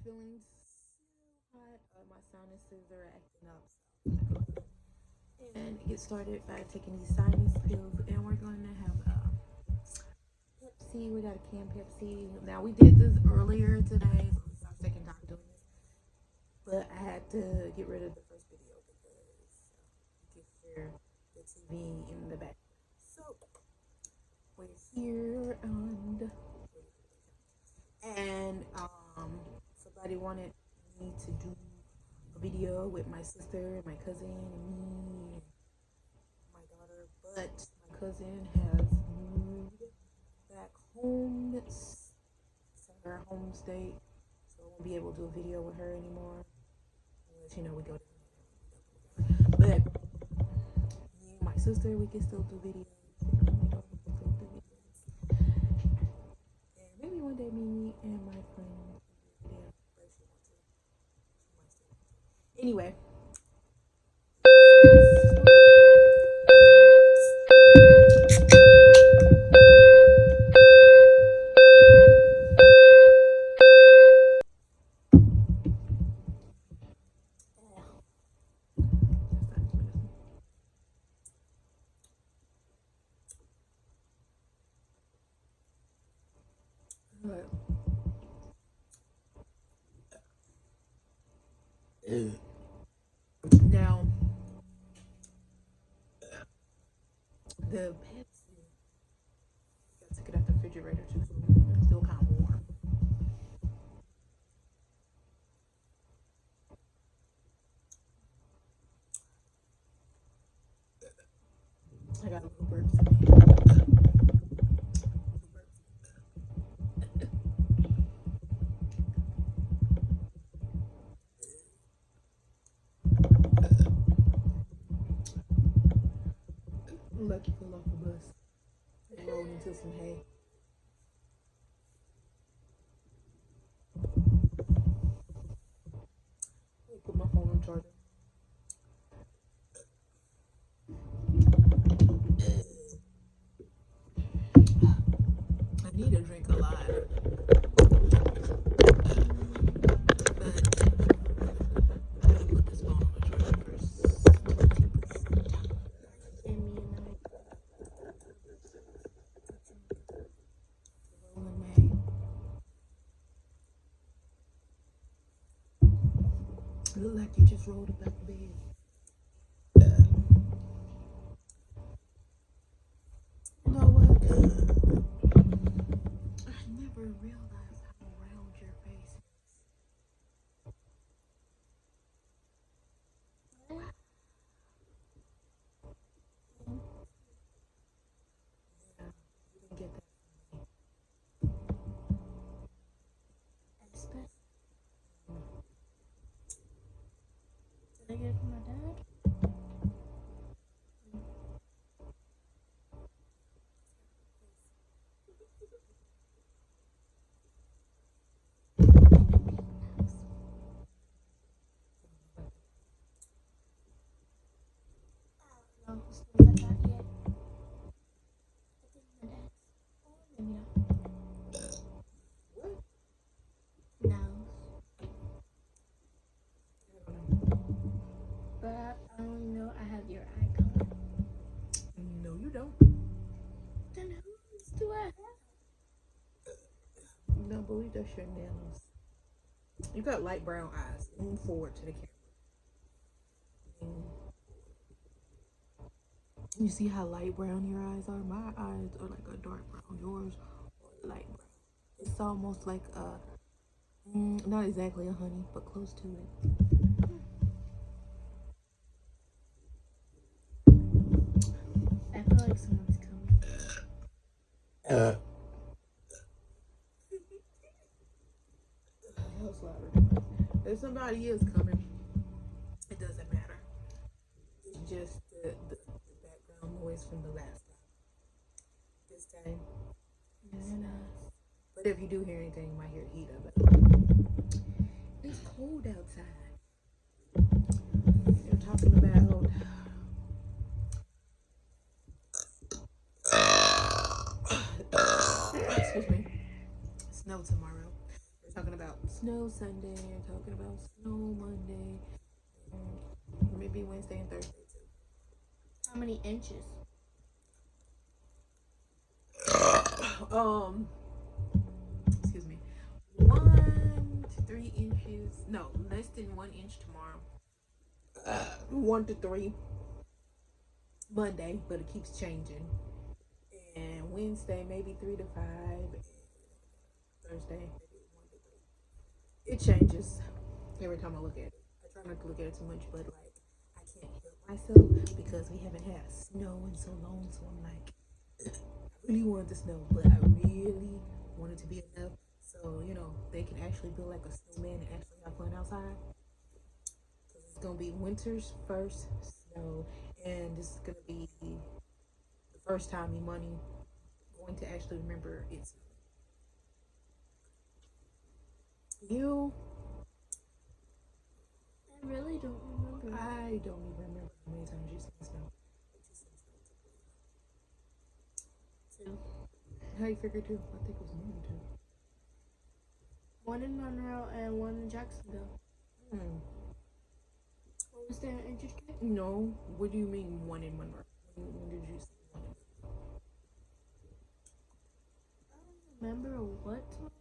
feeling so hot. My sinuses are acting up. So I'm gonna go ahead and get started by taking these sinus pills. And we're going to have Pepsi. We got a can Pepsi. Now, we did this earlier today. So this is our second time doing this. But I had to get rid of the first video because you can hear the TV in the background. So we're here and somebody wanted me to do a video with my sister, my cousin, and me, and my daughter. But my cousin has moved back home. It's her home state, so I won't be able to do a video with her anymore. Unless we go down there. But me and my sister, we can still do videos. And maybe one day me and my friend will do a video. But if she wants to, she might still want to. Anyway. Now, the Pepsi, I took it out the refrigerator too, so it's still kind of warm. I got a little burps in me. Lucky fell off the bus and rolled into some hay. Let me put my phone on charger. I need to drink a lot. Look like you just rolled up out the bed. You know what? I never realized how round your face is. Yeah, you didn't get that from me. Did I get it from my dad? No, it's not that yet. I think my dad's. Maybe not. What? No. But I only know I have your eye color. No, you don't. Then whose do I have? No, believe that's your nails. You got light brown eyes. Move forward to the camera. You see how light brown your eyes are? My eyes are like a dark brown. Yours are light brown. It's almost like not exactly a honey, but close to it. I feel like someone's coming. If somebody is coming, it doesn't matter. It's just the background noise from the last time. This time, it's nice. But if you do hear anything, you might hear heat of it. It's cold outside. You're talking about excuse me, snow tomorrow. talking about snow Sunday, talking about snow Monday, maybe Wednesday and Thursday too. How many inches? Excuse me, 1 to 3 inches. No, less than 1 inch tomorrow. 1 to 3 Monday, but it keeps changing. And Wednesday maybe 3 to 5. Thursday maybe 1 to 3. It changes every time I look at it. I try not to look at it too much, but like I can't help myself because we haven't had snow in so long. So I'm like, I really wanted the snow, but I really wanted to be enough so they can actually build like a snowman and actually have fun outside. Because it's gonna be winter's first snow, and this is gonna be the first time Imani going to actually remember it's you. I really don't remember. I don't even remember how many times you've seen snow. Two. How you figure two? I think it was more than two. One in Monroe and one in Jacksonville. Hmm. Was there an injured kid? No. What do you mean one in Monroe? When did you see one in Monroe? I don't remember what time.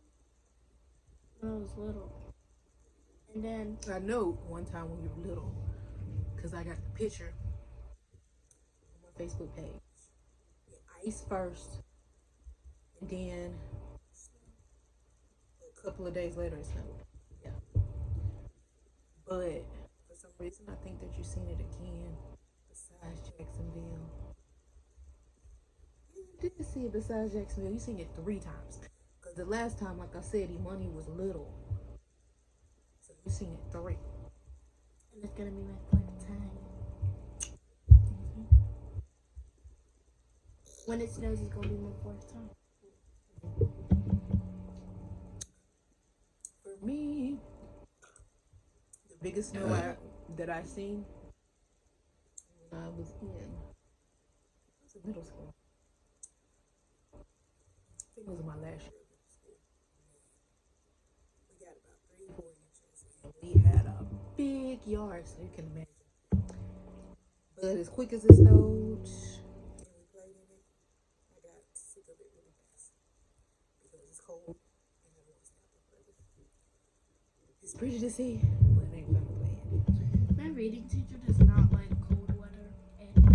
When I was little. And then I know one time when you were little, because I got the picture on my Facebook page. Ice first, and then a couple of days later it snowed. Yeah. But for some reason, I think that you've seen it again besides Jacksonville. You didn't see it besides Jacksonville. You seen it 3 times. Because the last time, like I said, Imani was little. So you seen it 3. and it's gonna be my fourth time. When it snows, it's gonna be my fourth time. For me, the biggest snow that I seen when I was in middle school. I think it was in my last year of middle school. We got about 3 or 4 inches, and we had a big yard, so you can imagine. But as quick as it snowed, and we played in it, I got sick of it really fast because it's cold and I don't want to stay out there forever. It's pretty to see, but it ain't fun to play in it. My reading teacher does not like cold weather at all.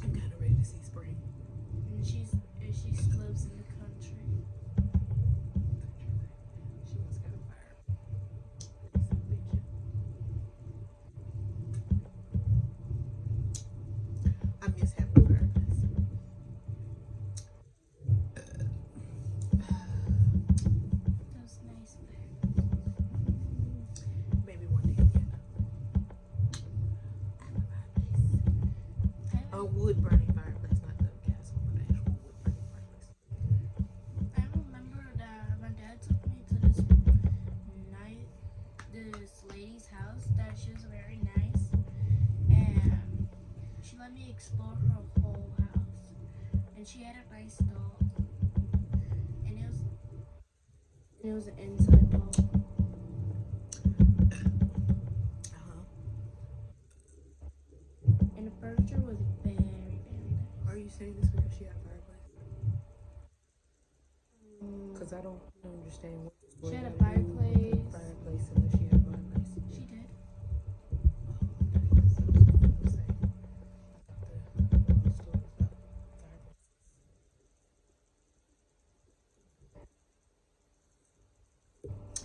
I'm kind of ready to see spring. And she lives in the country. She must got a fire. I miss having a fireplace. Those nice bears. Maybe one day again. I have a fireplace. A wood burning fireplace, not the gas one, but an actual wood burning fireplace. I remember that my dad took me to this lady's house that she was very nice, and she let me explore her whole house, and she had a nice dog, and it was an inside dog. And the furniture was very, very nice. Are you saying this because she had a fireplace? Because I don't understand what this She had a gotta do with fireplace. the fireplace unless she had a fireplace. She did.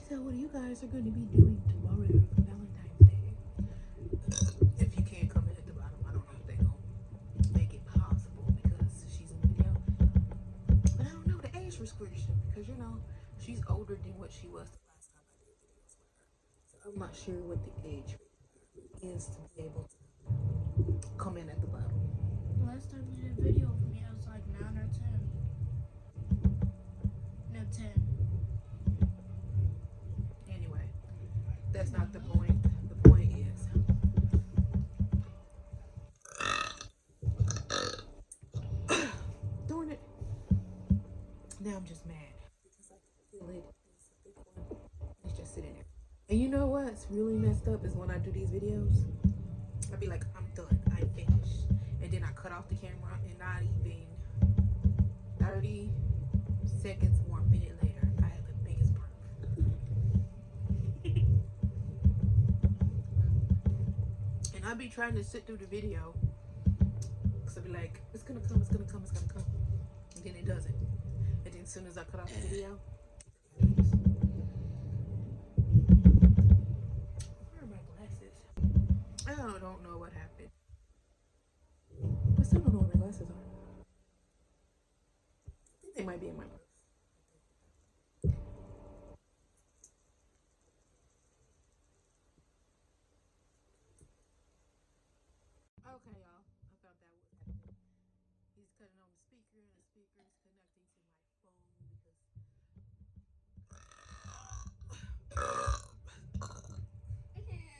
So what you guys are going to be doing tomorrow for Valentine's Day? If you can't come in at the bottom, I don't know if they're going to make it possible because she's in the video. But I don't know the age restriction because, she's older than what she was the last time I did videos with her. So I'm not sure what the age is to be able to come in at the bottom. Last time you did a video with me, I was like 9 or 10. No, 10. Anyway, that's not the point. The point is And you know what's really messed up is when I do these videos, I'd be like, I'm done, I finished. And then I cut off the camera and not even 30 seconds or a minute later, I have the biggest burp. And I'd be trying to sit through the video. So I'd be like, it's gonna come, it's gonna come, it's gonna come. And then it doesn't. And then as soon as I cut off the video, where are my glasses? I don't know what happened. I still don't know where my glasses are. I think they might be in my purse. Okay, y'all. I thought that was happening. He's cutting on the speaker, and the speaker is connecting to my phone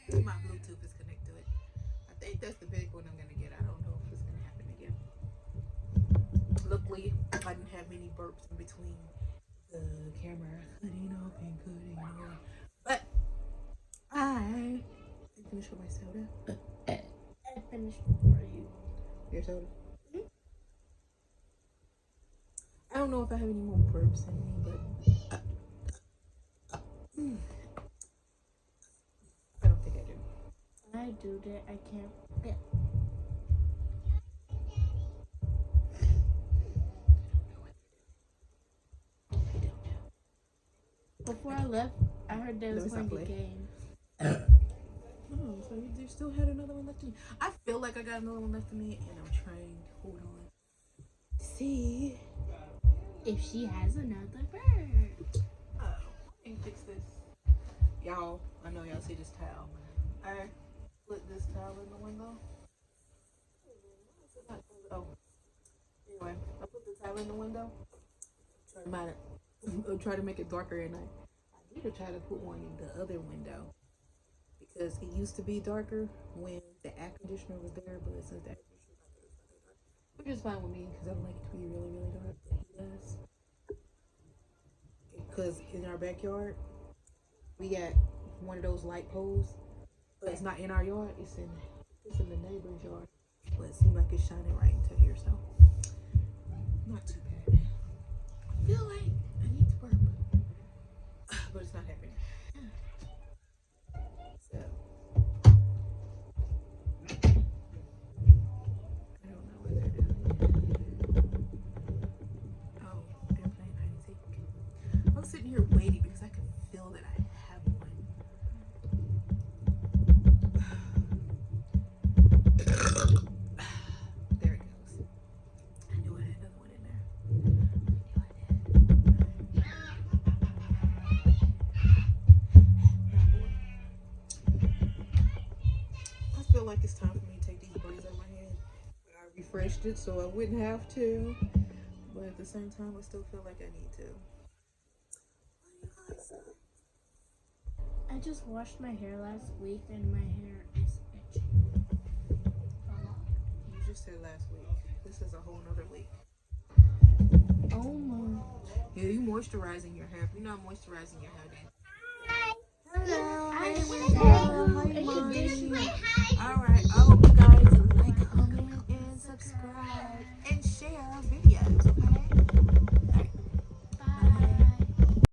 because my Bluetooth is connected to it. I think that's the big one I'm gonna get. I don't know if it's gonna happen again. Luckily, I didn't have many burps in between the camera cutting off and cutting on. But I finished with my soda. I finished before you. Your soda? I don't know if I have any more burps in me, but I don't think I do. I do that. I can't. Yeah. Before I left, I heard they was playing a game. Oh, so you still had another one left in you. I feel like I got another one left in me, and I'm trying to hold on. See if she has another bird. Oh, let me fix this. Y'all, I know y'all see this towel. I put this towel in the window. Oh, anyway, I put the towel in the window. Try to make it darker at night. I need to try to put one in the other window because it used to be darker when the air conditioner was there, but since the air conditioner is not there, it's not that dark. Which is fine with me because I don't like it to be really, really dark, but he does. Because in our backyard, we got one of those light poles, but it's not in our yard. It's in the neighbor's yard. But it seems like it's shining right into here, so not too bad. I feel like I need to burp, but it's not happening. So I don't know what they're doing. Oh, they're playing hide and seek. I was sitting here waiting because I could feel that I have one. There it goes. I knew I had another one in there. I feel like it's time for me to take these braids out of my head. I refreshed it so I wouldn't have to, but at the same time, I still feel like I need to. I just washed my hair last week and my hair is itchy. You just said last week. This is a whole nother week. Oh my. Yeah, you moisturizing your hair. If you're not moisturizing your hair, then